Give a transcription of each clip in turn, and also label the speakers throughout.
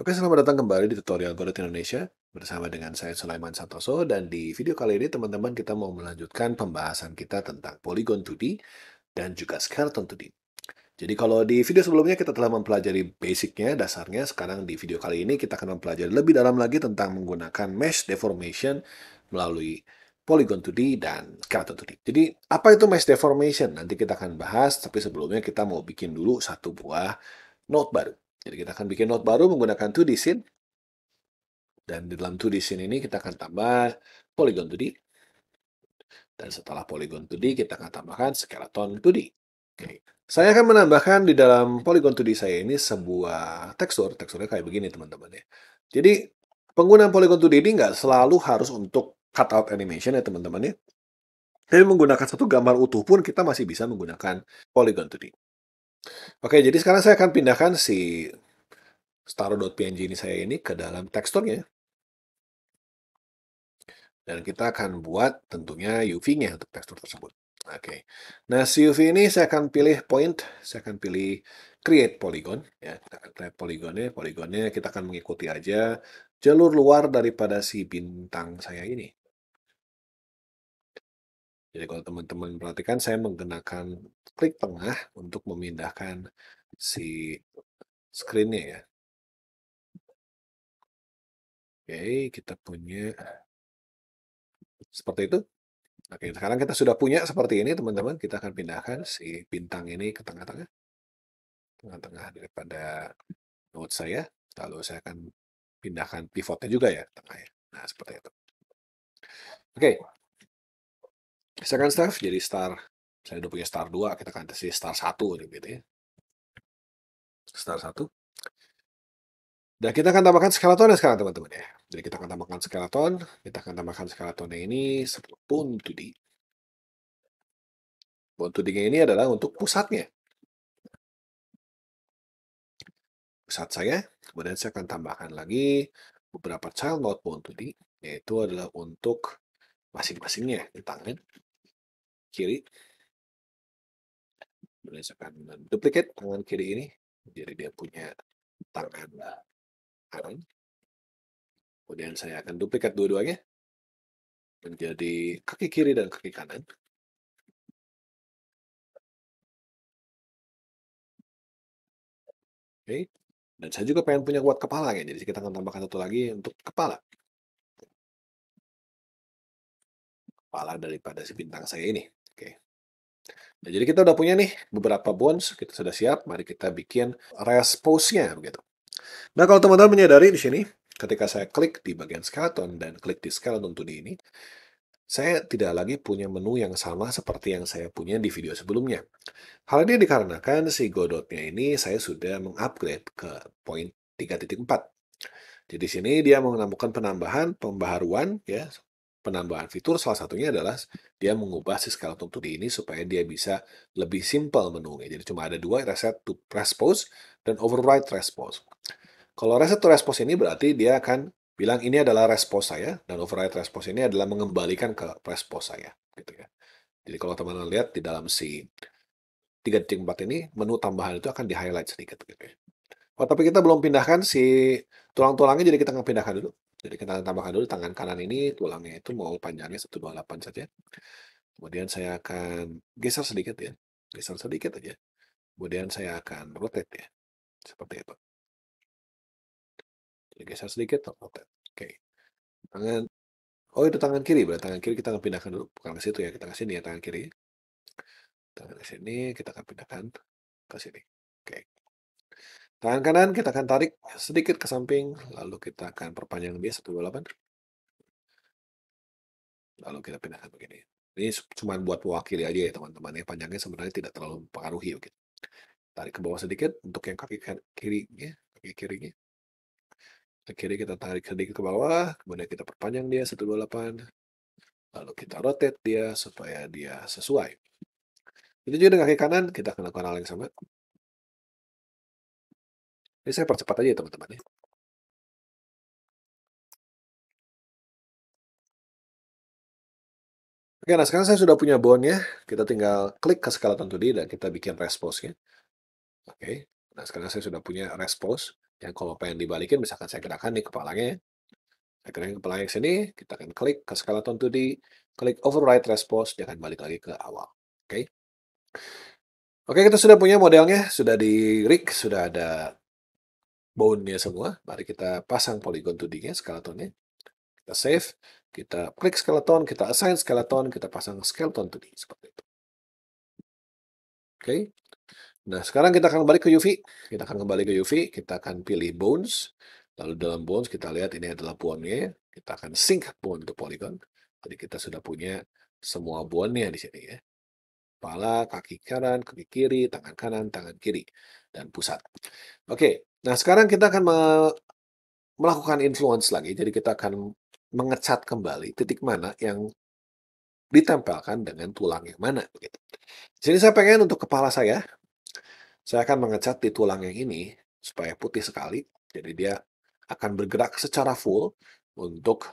Speaker 1: Oke, selamat datang kembali di tutorial Godot Indonesia bersama dengan saya Sulaiman Santoso dan di video kali ini teman-teman kita mau melanjutkan pembahasan kita tentang Polygon 2D dan juga Skeleton 2D. Jadi kalau di video sebelumnya kita telah mempelajari basicnya, dasarnya, sekarang di video kali ini kita akan mempelajari lebih dalam lagi tentang menggunakan mesh deformation melalui Polygon 2D dan Skeleton 2D. Jadi apa itu mesh deformation? Nanti kita akan bahas, tapi sebelumnya kita mau bikin dulu satu buah node baru. Jadi kita akan bikin node baru menggunakan 2D scene. Dan di dalam 2D scene ini kita akan tambah Polygon 2D. Dan setelah Polygon 2D kita akan tambahkan Skeleton 2D. Oke. Saya akan menambahkan di dalam Polygon 2D saya ini sebuah tekstur. Teksturnya kayak begini teman-teman ya. Jadi penggunaan Polygon 2D ini nggak selalu harus untuk cutout animation ya teman-teman ya. Tapi menggunakan satu gambar utuh pun kita masih bisa menggunakan Polygon 2D. Oke, jadi sekarang saya akan pindahkan si staro.png ini saya ini ke dalam teksturnya. Dan kita akan buat tentunya UV-nya untuk tekstur tersebut. Oke. Nah, si UV ini saya akan pilih point, saya akan pilih create polygon. Ya, kita akan create poligonnya. Poligonnya kita akan mengikuti aja jalur luar daripada si bintang saya ini. Jadi kalau teman-teman perhatikan, saya menggunakan klik tengah untuk memindahkan si screen-nya ya. Oke, kita punya seperti itu. Oke, sekarang kita sudah punya seperti ini, teman-teman. Kita akan pindahkan si bintang ini ke tengah-tengah. Tengah-tengah daripada node saya. Lalu saya akan pindahkan pivotnya juga ya, tengah ya. Nah, seperti itu. Oke. Second step, jadi star. Saya udah punya star 2, kita akan kasih star 1 gitu ya. Star 1. Dan kita akan tambahkan skeleton sekarang, teman-teman ya. Jadi kita akan tambahkan skeleton. Kita akan tambahkan skeletonnya ini bone 2D. Bone 2D ini adalah untuk pusatnya. Pusat saya, kemudian saya akan tambahkan lagi beberapa child node bone 2D, yaitu adalah untuk masing-masingnya di tangan kiri. Kemudian saya akan duplicate tangan kiri ini, jadi dia punya tangan kanan. Kemudian saya akan duplicate dua-duanya menjadi kaki kiri dan kaki kanan. Oke. Dan saya juga pengen punya kuat kepala ya, jadi kita akan tambahkan satu lagi untuk kepala. Kepala daripada si bintang saya ini. Oke. Nah, jadi kita udah punya nih beberapa bones, kita sudah siap. Mari kita bikin rest pose-nya begitu. Nah, kalau teman-teman menyadari di sini, ketika saya klik di bagian skeleton dan klik di skeleton 2D ini, saya tidak lagi punya menu yang sama seperti yang saya punya di video sebelumnya. Hal ini dikarenakan si Godot-nya ini saya sudah mengupgrade ke poin 3.4. Jadi di sini dia menemukan penambahan, pembaharuan, ya, penambahan fitur. Salah satunya adalah dia mengubah si skeleton 2D ini supaya dia bisa lebih simple menunya. Jadi cuma ada dua, reset to transpose dan override transpose. Kalau reset to transpose ini berarti dia akan bilang ini adalah respose saya, dan override transpose ini adalah mengembalikan ke respose saya. Gitu ya. Jadi kalau teman-teman lihat di dalam si 3.4 ini, menu tambahan itu akan di-highlight sedikit. Gitu ya. Oh, tapi kita belum pindahkan si tulang-tulangnya, jadi kita akan pindahkan dulu. Jadi kita akan tambahkan dulu tangan kanan ini, tulangnya itu mau panjangnya 128 saja. Kemudian saya akan geser sedikit ya. Geser sedikit aja. Kemudian saya akan rotate ya. Seperti itu. Jadi geser sedikit, rotate. Oke. Tangan, oh itu tangan kiri, berarti tangan kiri kita akan pindahkan dulu. Bukan ke situ ya, kita ke sini ya tangan kiri. Tangan ke sini, kita akan pindahkan ke sini. Oke. Tangan kanan kita akan tarik sedikit ke samping, lalu kita akan perpanjang dia 128. Lalu kita pindahkan begini. Ini cuma buat mewakili aja ya teman-teman ya, panjangnya sebenarnya tidak terlalu mempengaruhi gitu. Tarik ke bawah sedikit untuk yang kaki kirinya, kaki kirinya. Kaki kiri kita tarik sedikit ke bawah, kemudian kita perpanjang dia 128. Lalu kita rotate dia supaya dia sesuai. Itu juga dengan kaki kanan, kita akan lakukan hal yang sama. Ini saya percepat aja ya teman-teman ya. Oke, nah sekarang saya sudah punya bone-nya. Kita tinggal klik ke skeleton 2D dan kita bikin rest pose-nya. Oke, nah sekarang saya sudah punya rest pose. Yang kalau pengen dibalikin, misalkan saya gerakan nih kepalanya, saya gerakin kepalanya ke sini, kita akan klik ke skeleton 2D, klik override respose, dia akan balik lagi ke awal. Oke. Oke, kita sudah punya modelnya, sudah di rig, sudah ada bone-nya semua. Mari kita pasang polygon 2D-nya, skeletonnya. Kita save, kita klik skeleton, kita assign skeleton, kita pasang skeleton 2D seperti itu. Oke. Nah, sekarang kita akan kembali ke UV. Kita akan kembali ke UV, kita akan pilih bones. Lalu dalam bones kita lihat ini adalah bone-nya. Kita akan sync bone to polygon. Jadi kita sudah punya semua bone-nya di sini ya. Kepala, kaki kanan, kaki kiri, tangan kanan, tangan kiri, dan pusat. Oke, nah sekarang kita akan melakukan influence lagi. Jadi kita akan mengecat kembali titik mana yang ditempelkan dengan tulang yang mana. Begitu. Di sini saya pengen untuk kepala saya akan mengecat di tulang yang ini supaya putih sekali. Jadi dia akan bergerak secara full untuk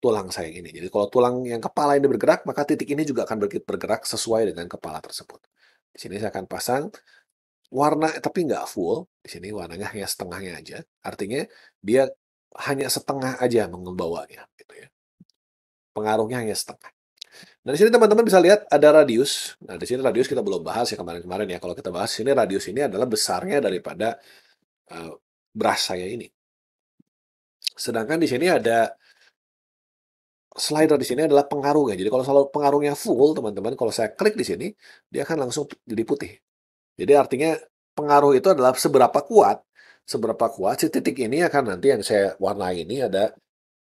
Speaker 1: tulang saya ini. Jadi kalau tulang yang kepala ini bergerak, maka titik ini juga akan bergerak sesuai dengan kepala tersebut. Di sini saya akan pasang warna, tapi nggak full. Di sini warnanya hanya setengahnya aja. Artinya dia hanya setengah aja membawanya, gitu ya. Pengaruhnya hanya setengah. Nah, di sini teman-teman bisa lihat ada radius. Nah, di sini radius kita belum bahas ya kemarin-kemarin ya. Kalau kita bahas ini radius ini adalah besarnya daripada brush saya ini. Sedangkan di sini ada slider di sini adalah pengaruhnya. Jadi kalau selalu pengaruhnya full, teman-teman, kalau saya klik di sini, dia akan langsung jadi putih. Jadi artinya pengaruh itu adalah seberapa kuat si titik ini akan nanti yang saya warnai ini ada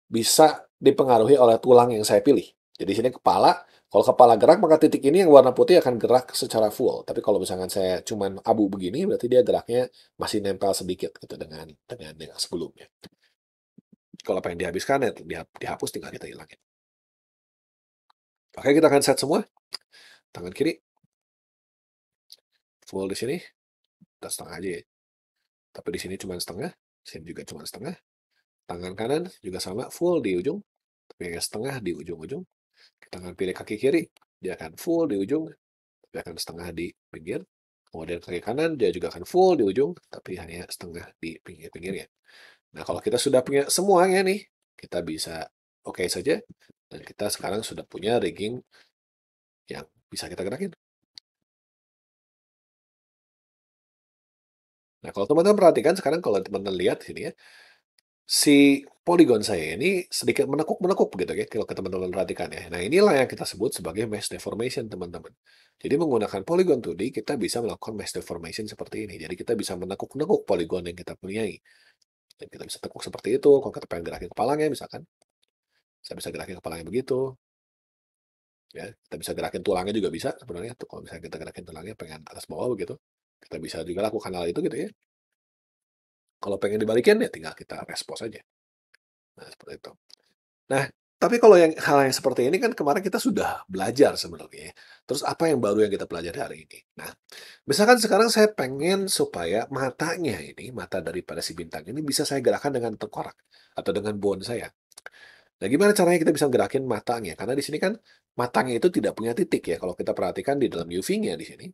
Speaker 1: bisa dipengaruhi oleh tulang yang saya pilih. Jadi di sini kepala, kalau kepala gerak maka titik ini yang warna putih akan gerak secara full. Tapi kalau misalkan saya cuman abu begini, berarti dia geraknya masih nempel sedikit gitu dengan yang sebelumnya. Kalau pengen dihabiskan ya dihapus, tinggal kita hilangin. Oke, kita akan set semua. Tangan kiri full di sini, kita setengah aja ya. Tapi di sini cuma setengah, sini juga cuma setengah. Tangan kanan juga sama, full di ujung, tapi hanya setengah di ujung-ujung. Kita akan pilih kaki kiri, dia akan full di ujung, tapi akan setengah di pinggir. Kemudian kaki kanan, dia juga akan full di ujung, tapi hanya setengah di pinggir-pinggirnya. Nah, kalau kita sudah punya semuanya nih, kita bisa oke saja. Dan kita sekarang sudah punya rigging yang bisa kita gerakin. Nah, kalau teman-teman perhatikan sekarang kalau teman-teman lihat sini ya, si poligon saya ini sedikit menekuk-menekuk gitu ya, kalau teman-teman perhatikan ya. Nah, inilah yang kita sebut sebagai mesh deformation, teman-teman. Jadi menggunakan polygon 2D, kita bisa melakukan mesh deformation seperti ini. Jadi kita bisa menekuk-nekuk poligon yang kita punyai. Dan kita bisa tekuk seperti itu, kalau kita pengen gerakin kepalanya misalkan. Saya bisa gerakin kepalanya begitu. Ya, kita bisa gerakin tulangnya juga bisa sebenarnya. Tuh, kalau misalnya kita gerakin tulangnya pengen atas bawah begitu. Kita bisa juga lakukan hal itu gitu ya. Kalau pengen dibalikin ya tinggal kita respose aja. Nah, seperti itu. Nah, tapi kalau hal yang seperti ini kan kemarin kita sudah belajar sebenarnya ya. Terus apa yang baru yang kita pelajari hari ini? Nah, misalkan sekarang saya pengen supaya matanya ini, mata daripada si bintang ini bisa saya gerakan dengan tengkorak atau dengan bone saya. Nah, gimana caranya kita bisa gerakin matanya? Karena di sini kan matanya itu tidak punya titik ya. Kalau kita perhatikan di dalam UV-nya di sini,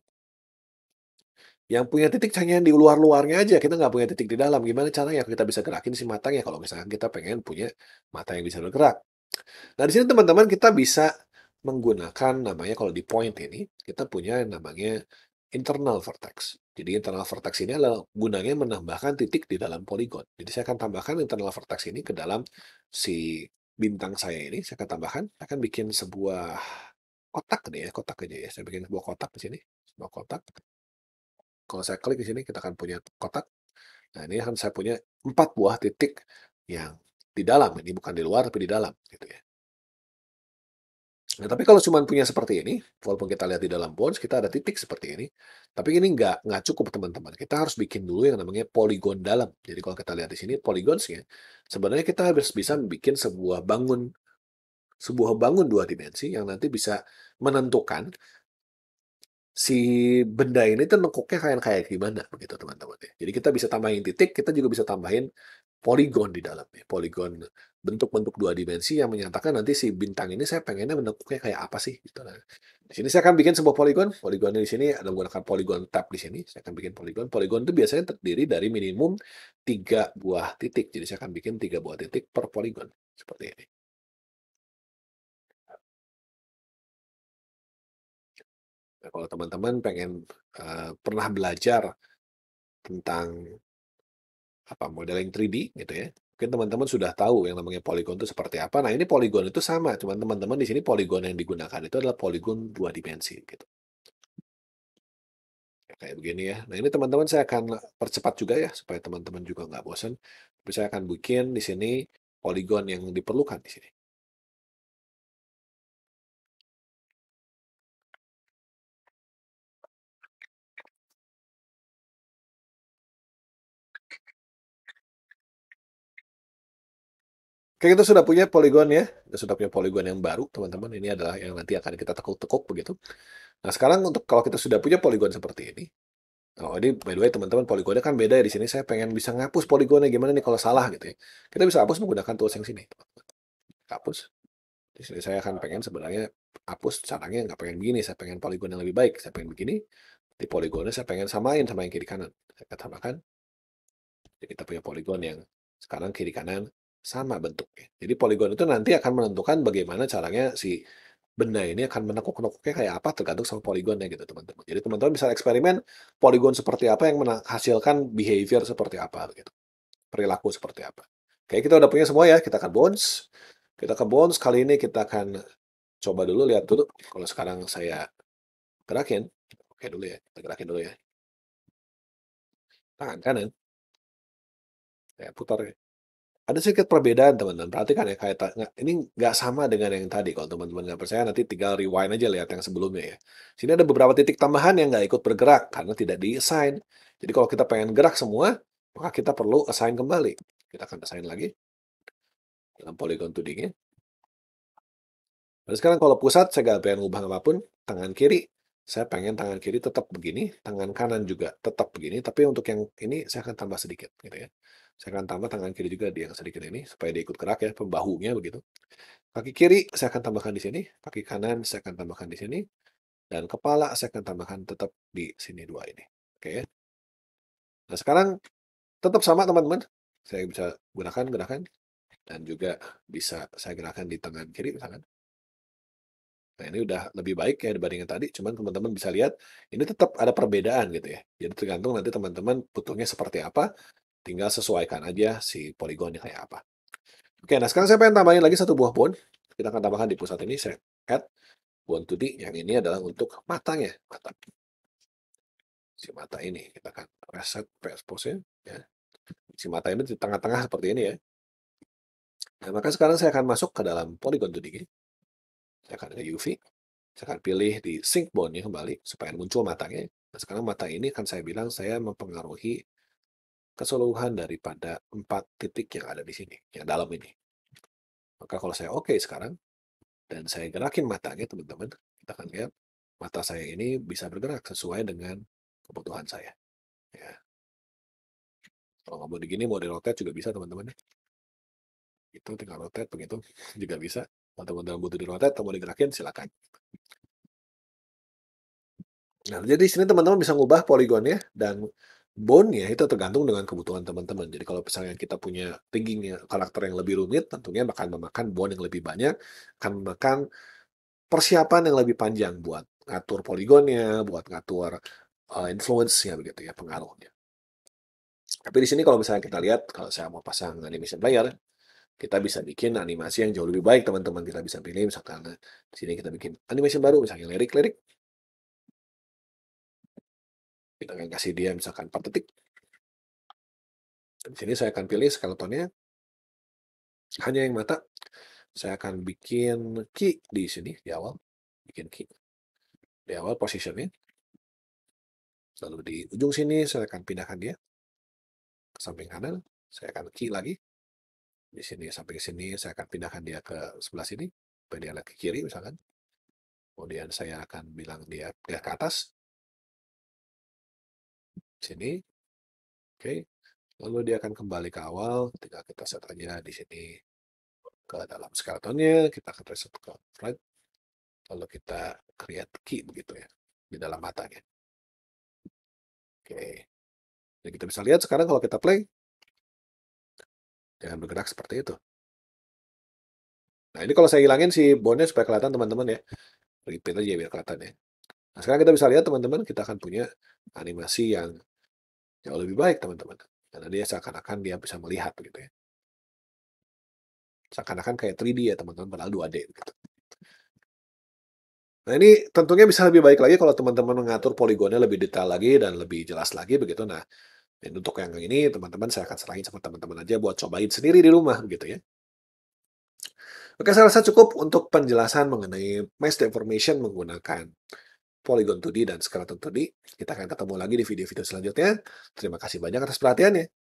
Speaker 1: yang punya titik hanya di luar-luarnya aja. Kita nggak punya titik di dalam. Gimana caranya kita bisa gerakin si matanya kalau misalkan kita pengen punya mata yang bisa bergerak? Nah, di sini teman-teman kita bisa menggunakan namanya kalau di point ini, kita punya yang namanya internal vertex. Jadi internal vertex ini adalah gunanya menambahkan titik di dalam poligon. Jadi saya akan tambahkan internal vertex ini ke dalam si bintang saya ini. Saya akan tambahkan, saya akan bikin sebuah kotak nih ya, kotak aja ya. Saya bikin sebuah kotak di sini, sebuah kotak. Kalau saya klik di sini, kita akan punya kotak. Nah, ini akan saya punya 4 buah titik yang di dalam. Ini bukan di luar, tapi di dalam. Gitu ya. Nah, tapi kalau cuma punya seperti ini, walaupun kita lihat di dalam bones, kita ada titik seperti ini. Tapi ini nggak cukup, teman-teman. Kita harus bikin dulu yang namanya poligon dalam. Jadi kalau kita lihat di sini, polygonsnya, sebenarnya kita harus bisa bikin sebuah bangun 2 dimensi yang nanti bisa menentukan si benda ini tuh nekuknya kayak gimana, begitu teman-teman ya. Jadi kita bisa tambahin titik, kita juga bisa tambahin poligon di dalamnya, poligon bentuk-bentuk 2 dimensi yang menyatakan nanti si bintang ini saya pengennya bentuknya kayak apa sih, gitu. Nah, di sini saya akan bikin sebuah poligon, poligonnya di sini ada menggunakan polygon tab di sini, saya akan bikin poligon. Poligon itu biasanya terdiri dari minimum 3 buah titik, jadi saya akan bikin 3 buah titik per poligon, seperti ini. Nah, kalau teman-teman pengen, pernah belajar tentang modeling 3D gitu ya. Mungkin teman-teman sudah tahu yang namanya poligon itu seperti apa. Nah, ini poligon itu sama, cuman teman-teman di sini poligon yang digunakan itu adalah poligon 2 dimensi gitu. Ya, kayak begini ya. Nah, ini teman-teman saya akan percepat juga ya supaya teman-teman juga nggak bosan. Tapi saya akan bikin di sini poligon yang diperlukan di sini. Oke, kita sudah punya poligon ya. Kita sudah punya poligon yang baru, teman-teman. Ini adalah yang nanti akan kita tekuk-tekuk begitu. Nah, sekarang untuk kalau kita sudah punya poligon seperti ini. Oh, ini by the way teman-teman poligonnya kan beda ya di sini saya pengen bisa ngapus poligonnya gimana nih kalau salah gitu ya. Kita bisa hapus menggunakan tools yang sini. Hapus. Di sini saya akan pengen sebenarnya hapus caranya nggak pengen begini, saya pengen poligon yang lebih baik. Saya pengen begini, di poligonnya saya pengen samain sama yang kiri kanan. Saya akan samakan. Jadi kita punya poligon yang sekarang kiri kanan sama bentuknya. Jadi poligon itu nanti akan menentukan bagaimana caranya si benda ini akan menekuk-nekuknya kayak apa tergantung sama poligonnya gitu teman-teman. Jadi teman-teman bisa eksperimen poligon seperti apa yang menghasilkan behavior seperti apa gitu. Perilaku seperti apa. Oke, kita udah punya semua ya, kita akan bounce. Kita ke bounce kali ini kita akan coba dulu lihat dulu kalau sekarang saya gerakin. Oke dulu ya, kita gerakin dulu ya. Tangan kanan, saya putar ya. Ada sedikit perbedaan teman-teman, perhatikan ya, kayak ini nggak sama dengan yang tadi, kalau teman-teman nggak percaya nanti tinggal rewind aja lihat yang sebelumnya ya. Sini ada beberapa titik tambahan yang nggak ikut bergerak, karena tidak di-assign. Jadi kalau kita pengen gerak semua, maka kita perlu assign kembali. Kita akan assign lagi, dalam polygon 2D-nya. Dan sekarang kalau pusat, saya nggak pengen ubah apapun, tangan kiri, saya pengen tangan kiri tetap begini, tangan kanan juga tetap begini, tapi untuk yang ini saya akan tambah sedikit, gitu ya. Saya akan tambah tangan kiri juga di yang sedikit ini, supaya dia ikut gerak ya, pembahunya begitu. Kaki kiri saya akan tambahkan di sini, kaki kanan saya akan tambahkan di sini, dan kepala saya akan tambahkan tetap di sini dua ini. Oke ya. Nah sekarang tetap sama teman-teman. Saya bisa gunakan gerakan dan juga bisa saya gerakan di tangan kiri misalkan. Nah ini udah lebih baik ya dibandingkan tadi, cuman teman-teman bisa lihat ini tetap ada perbedaan gitu ya. Jadi tergantung nanti teman-teman butuhnya seperti apa, tinggal sesuaikan aja si poligonnya kayak apa. Oke, nah sekarang saya pengen tambahin lagi satu buah bone. Kita akan tambahkan di pusat ini, saya add bone 2D, yang ini adalah untuk matanya, mata. Si mata ini, kita akan reset expose-nya, ya. Si mata ini di tengah-tengah seperti ini ya. Nah, maka sekarang saya akan masuk ke dalam polygon 2D. Saya akan ke UV, saya akan pilih di sync bone-nya kembali, supaya muncul matanya. Nah, sekarang mata ini kan saya bilang saya mempengaruhi keseluruhan daripada 4 titik yang ada di sini, yang dalam ini. Maka kalau saya oke sekarang, dan saya gerakin matanya teman-teman, kita akan lihat mata saya ini bisa bergerak sesuai dengan kebutuhan saya. Ya. Kalau nggak mau digini, mau di-rotate juga bisa teman-teman. Itu tinggal rotate begitu juga bisa. Kalau teman-teman butuh di-rotate atau mau digerakin, silakan. Nah, jadi sini teman-teman bisa ngubah poligonnya dan bone-nya itu tergantung dengan kebutuhan teman-teman. Jadi kalau misalnya kita punya thinking karakter yang lebih rumit, tentunya akan memakan bone yang lebih banyak, akan memakan persiapan yang lebih panjang buat ngatur poligonnya, buat ngatur influence-nya begitu ya, pengaruhnya. Tapi di sini kalau misalnya kita lihat, kalau saya mau pasang animation player, kita bisa bikin animasi yang jauh lebih baik, teman-teman. Kita bisa pilih misalkan di sini kita bikin animation baru, misalnya lirik-lirik. Kita akan kasih dia misalkan 4 detik. Di sini saya akan pilih skeletonnya, hanya yang mata. Saya akan bikin key di sini, di awal. Bikin key. Di awal positionnya. Lalu di ujung sini saya akan pindahkan dia ke samping kanan. Saya akan key lagi. Di sini sampai sini saya akan pindahkan dia ke sebelah sini. Supaya dia lihat ke kiri misalkan. Kemudian saya akan bilang dia lihat ke atas. Sini. Oke. lalu dia akan kembali ke awal, tinggal kita set aja di sini ke dalam skeletonnya, kita akan reset ke frame, lalu kita create key begitu ya, di dalam matanya. Oke, dan kita bisa lihat sekarang kalau kita play, dia akan bergerak seperti itu. Nah, ini kalau saya hilangin si bone-nya supaya kelihatan teman-teman ya, repeat aja biar kelihatan ya. Nah, sekarang kita bisa lihat teman-teman, kita akan punya animasi yang jauh lebih baik teman-teman. Karena dia seakan-akan dia bisa melihat begitu ya. Seakan-akan kayak 3D ya teman-teman, padahal 2D gitu. Nah, ini tentunya bisa lebih baik lagi kalau teman-teman mengatur poligonnya lebih detail lagi dan lebih jelas lagi begitu. Nah, dan untuk yang ini teman-teman saya akan serahin sama teman-teman aja buat cobain sendiri di rumah begitu ya. Oke, saya rasa cukup untuk penjelasan mengenai mesh deformation menggunakan Polygon 2D dan Skeleton 2D. Kita akan ketemu lagi di video-video selanjutnya. Terima kasih banyak atas perhatiannya.